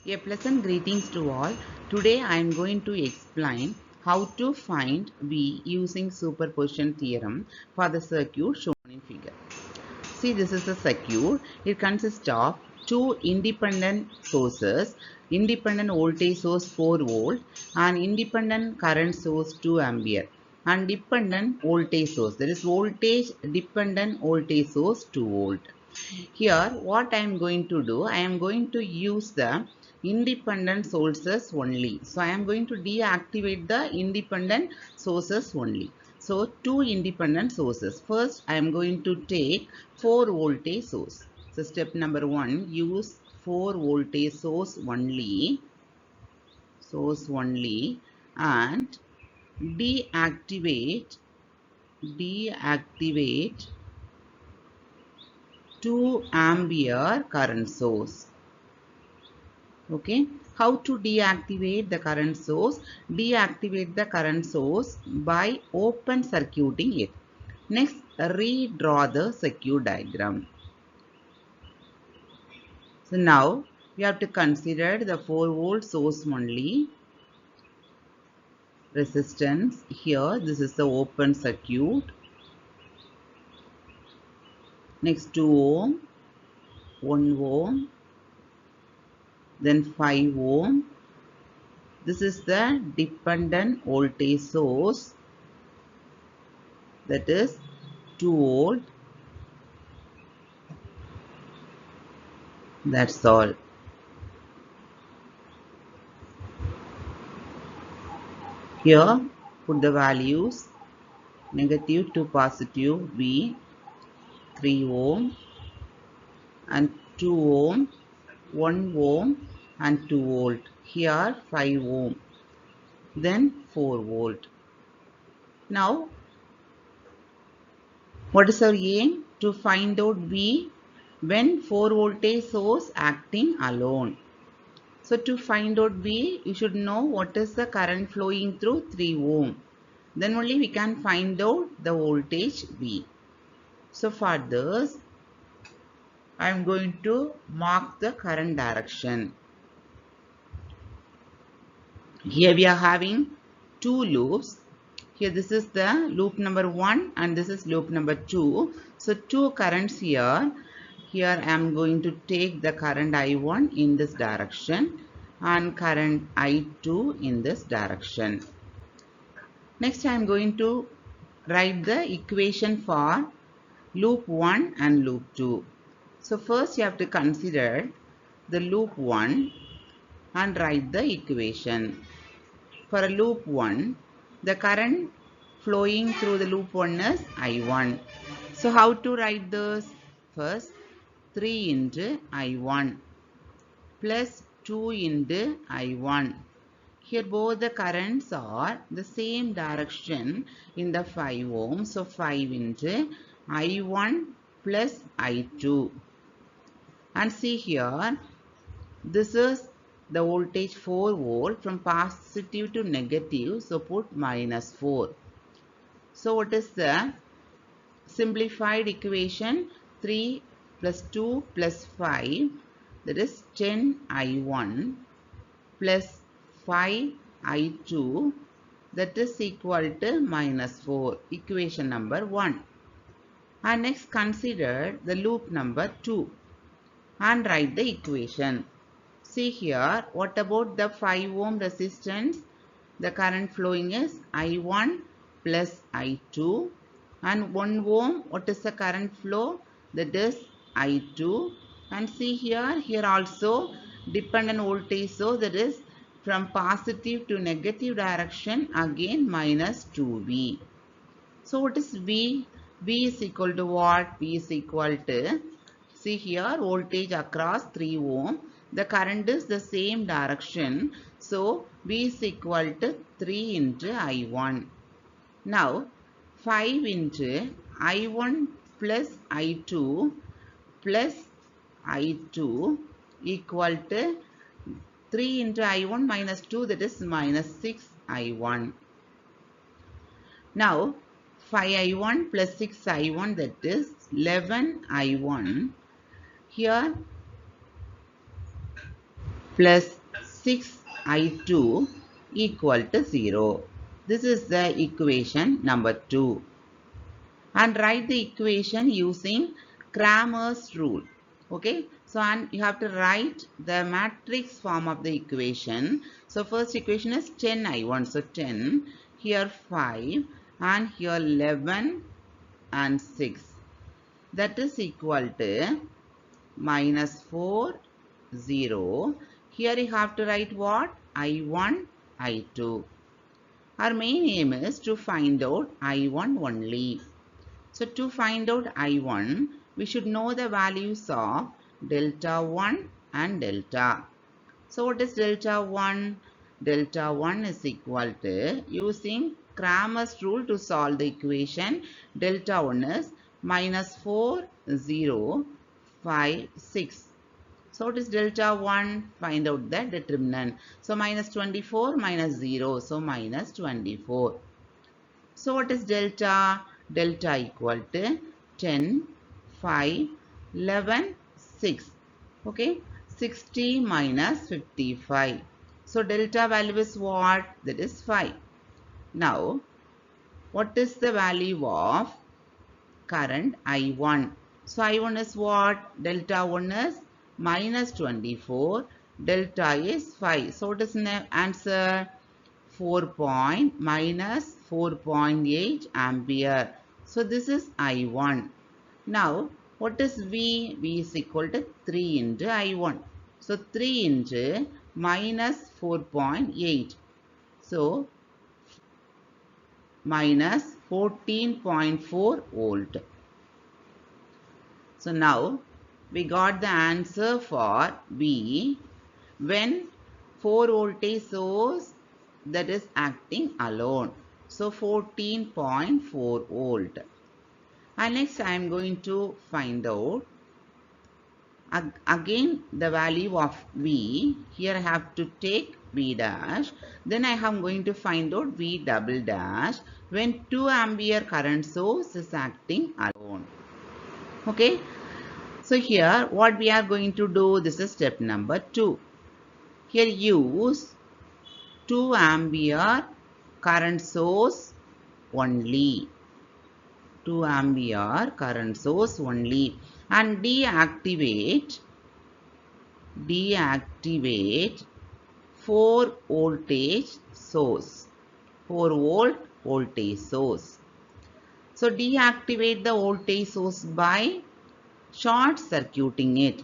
A pleasant greetings to all. Today I am going to explain how to find V using superposition theorem for the circuit shown in figure. See, this is a circuit. It consists of two independent sources, independent voltage source 4 volt and independent current source 2 ampere and dependent voltage source, that is voltage dependent voltage source 2 volt. Here what I am going to do, I am going to use the independent sources only. So I am going to deactivate the independent sources only. So two independent sources. First I am going to take 4 voltage source. So step number 1, use 4 voltage source only and deactivate 2 ampere current source. Okay, how to deactivate the current source? Deactivate the current source by open circuiting it. Next, redraw the circuit diagram. So now we have to consider the 4 volt source only. Resistance here, this is the open circuit. Next 2 ohm, 1 ohm, then 5 ohm. This is the dependent voltage source, that is 2 volt. That's all. Here put the values negative to positive V, 3 ohm and 2 ohm, 1 ohm and 2 volt. Here 5 ohm, then 4 volt. Now what is our aim? To find out V when 4 voltage source acting alone. So to find out V, you should know what is the current flowing through 3 ohm. Then only we can find out the voltage V. So for this, I am going to mark the current direction. Here we are having two loops. Here this is the loop number 1 and this is loop number 2. So two currents here. Here I am going to take the current I1 in this direction and current I2 in this direction. Next I am going to write the equation for loop 1 and loop 2. So first you have to consider the loop 1 and write the equation. For a loop 1, the current flowing through the loop 1 is I1. So how to write this? First 3 into I1 plus 2 into I1. Here both the currents are the same direction in the 5 ohm. So 5 into I1 plus I2. And see here, this is the voltage 4 volt from positive to negative. So put minus 4. So what is the simplified equation? 3 plus 2 plus 5, that is 10 I1 plus 5 I2, that is equal to minus 4. Equation number 1. And next consider the loop number 2 and write the equation. See here, what about the 5 ohm resistance? The current flowing is I1 plus I2 and 1 ohm, what is the current flow? That is I2. And see here also dependent voltage, so that is from positive to negative direction, again minus 2V. So what is V? V is equal to what? V is equal to, see here, voltage across 3 ohm. The current is the same direction. So V is equal to 3 into I1. Now 5 into I1 plus I2 plus I2 equal to 3 into I1 minus 2, that is minus 6 I1. Now 5 I1 plus 6 I1, that is 11 I1. Here plus 6I2 equal to 0. This is the equation number 2. And write the equation using Cramer's rule. Okay, so and you have to write the matrix form of the equation. So first equation is 10I1, so 10, here 5, and here 11 and 6. That is equal to minus 4, 0. Here you have to write what? I1, I2. Our main aim is to find out I1 only. So to find out I1, we should know the values of delta 1 and delta. So what is delta 1? Delta 1 is equal to, using Cramer's rule to solve the equation, delta 1 is minus 4, 0, 5, 6. So what is delta 1? Find out the determinant. So minus 24 minus 0, so minus 24. So what is delta? Delta equal to 10, 5, 11, 6. Okay, 60 minus 55. So delta value is what? That is 5. Now, what is the value of current I1? So I1 is what? Delta 1 is minus 24. Delta is 5. So what is the answer? 4 minus 4.8 ampere. So this is I1. Now what is V? V is equal to 3 into I1. So 3 into minus 4.8. So minus 14.4 volt. So now we got the answer for V when 4 voltage source that is acting alone. So 14.4 volt. And next I am going to find out again the value of V. Here I have to take V dash. Then I am going to find out V double dash when 2 ampere current source is acting alone. Okay. So here what we are going to do, this is step number 2. Here use 2 ampere current source only. 2 ampere current source only, and deactivate 4 voltage source. 4 volt voltage source. So deactivate the voltage source by short circuiting it.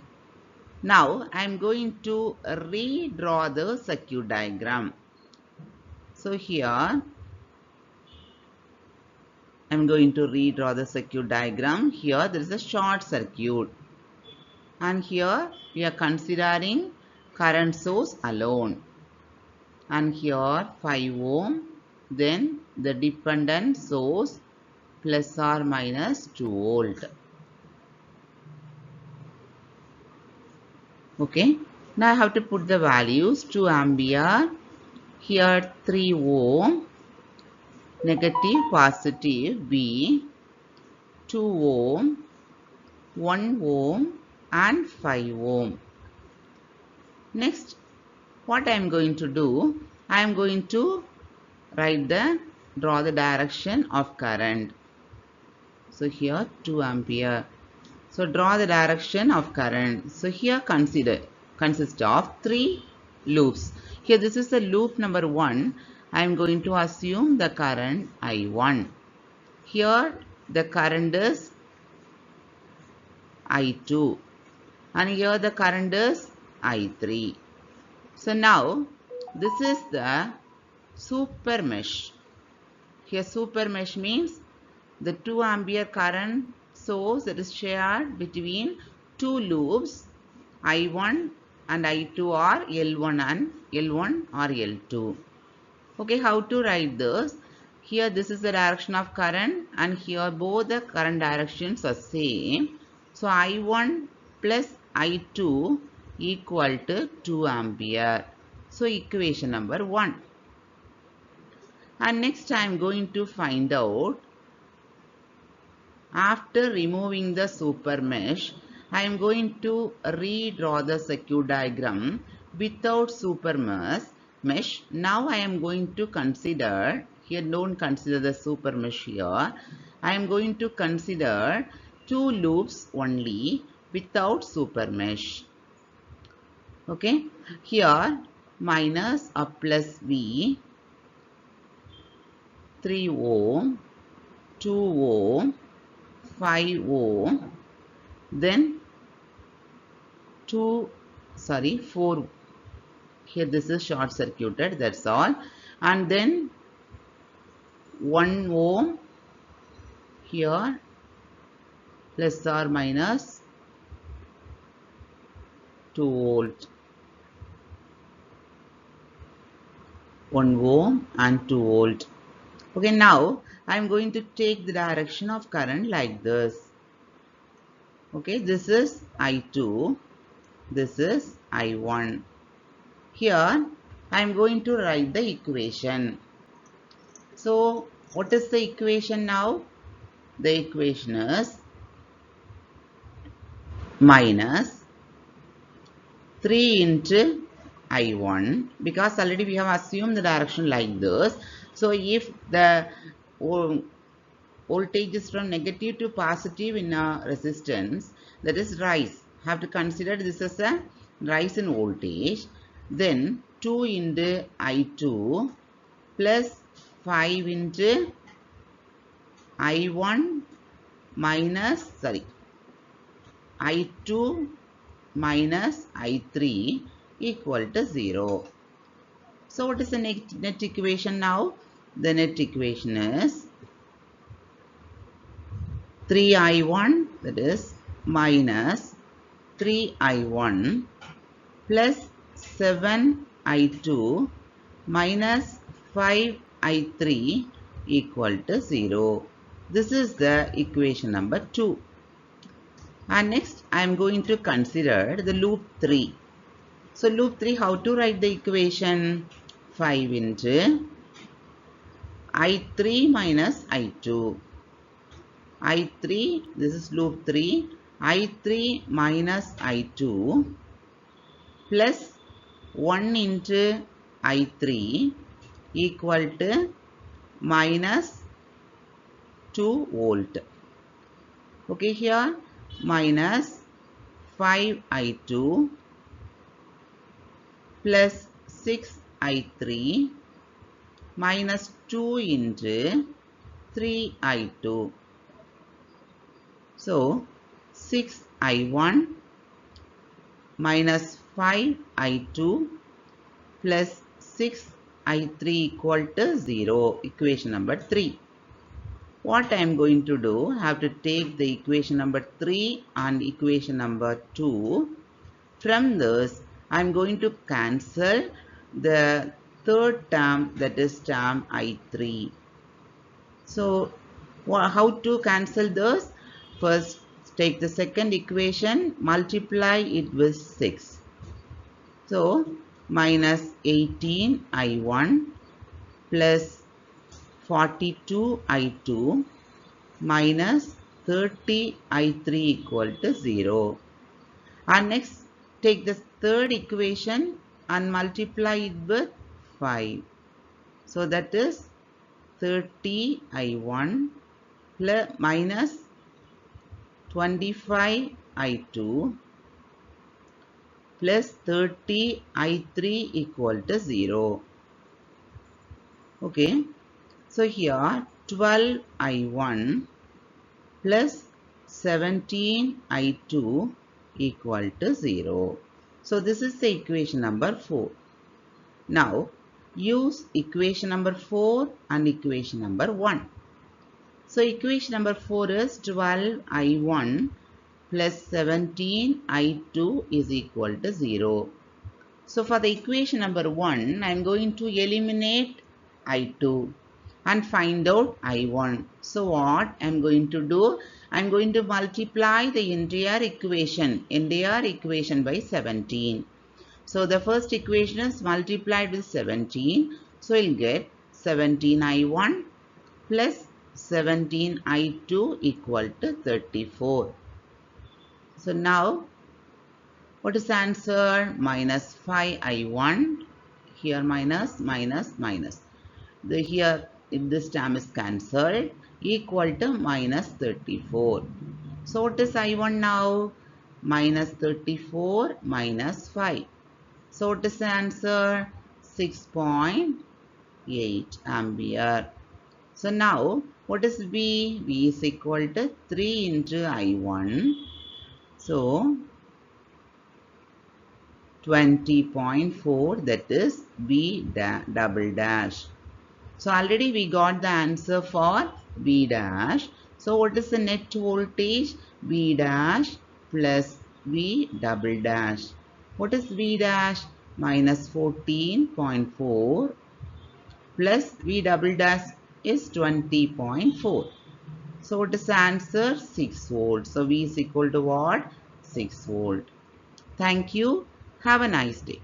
Now I am going to redraw the circuit diagram. So here I am going to redraw the circuit diagram. Here there is a short circuit, and here we are considering current source alone, and here 5 ohm, then the dependent source plus or minus 2 volt. Okay, now I have to put the values. 2 ampere, here 3 ohm, negative, positive, V, 2 ohm, 1 ohm and 5 ohm. Next, what I am going to do, I am going to draw the direction of current. So here 2 ampere. So draw the direction of current. So here consists of 3 loops. Here this is the loop number 1. I am going to assume the current I1. Here the current is I2. And here the current is I3. So now this is the super mesh. Here super mesh means the 2 ampere current source that is shared between 2 loops I1 and I2 are L1 or L2. Okay, how to write this? Here this is the direction of current, and here both the current directions are same. So I1 plus I2 equal to 2 ampere. So equation number 1. And next I am going to find out, after removing the super mesh, I am going to redraw the circuit diagram without mesh. Now I am going to consider, here don't consider the super mesh here. I am going to consider two loops only without super mesh. Okay, here minus a plus V, 3 ohm, 2 ohm, 5 ohm, then 4, here this is short circuited, that's all, and then 1 ohm here plus or minus 2 volt, 1 ohm and 2 volt. Okay, now I am going to take the direction of current like this. Okay, this is I2, this is I1. Here I am going to write the equation. So what is the equation now? The equation is minus 3 into I1, because already we have assumed the direction like this. So if the voltage is from negative to positive in a resistance, that is rise, have to consider this as a rise in voltage. Then 2 into I2 plus 5 into I1 minus, I2 minus I3 equal to 0. So what is the net equation now? The net equation is 3I1, that is minus 3I1 plus 7I2 minus 5I3 equal to 0. This is the equation number 2. And next I am going to consider the loop 3. So loop 3, how to write the equation? 5 into I3 minus I2. I3, this is loop 3, I3 minus I2 plus 1 into I3 equal to minus 2 volt. Okay, here minus 5I2 plus 6I3 minus 2 into 3I2. So 6I1 minus 5I2 plus 6I3 equal to 0. Equation number 3. What I am going to do, I have to take the equation number 3 and equation number 2. From this, I am going to cancel the third term, that is term I3. So how to cancel this? First, take the second equation, multiply it with 6. So minus 18I1 plus 42I2 minus 30I3 equal to 0. And next, take the third equation and multiply it with 5. So that is 30I1 plus minus 25I2 plus 30I3 equal to 0. Okay. So here 12I1 plus 17I2 equal to 0. So this is the equation number 4. Now use equation number 4 and equation number 1. So equation number 4 is 12I1 plus 17I2 is equal to 0. So for the equation number 1, I am going to eliminate I2 and find out I1. So what I am going to do? I am going to multiply the entire equation by 17. So the first equation is multiplied with 17. So we'll get 17I1 plus 17I2 equal to 34. So now What is the answer? Minus 5I1. Here minus, minus, minus. Here, if this term is cancelled, equal to minus 34. So what is I1 now? Minus 34 minus 5. So what is the answer? 6.8 ampere. So now, what is V? V is equal to 3 into I1. So, 20.4, that is V double dash. So, already we got the answer for V dash. So, what is the net voltage? V dash plus V double dash. What is V dash? Minus 14.4 plus V double dash is 20.4. So what is the answer? 6 volt. So V is equal to what? 6 volt. Thank you. Have a nice day.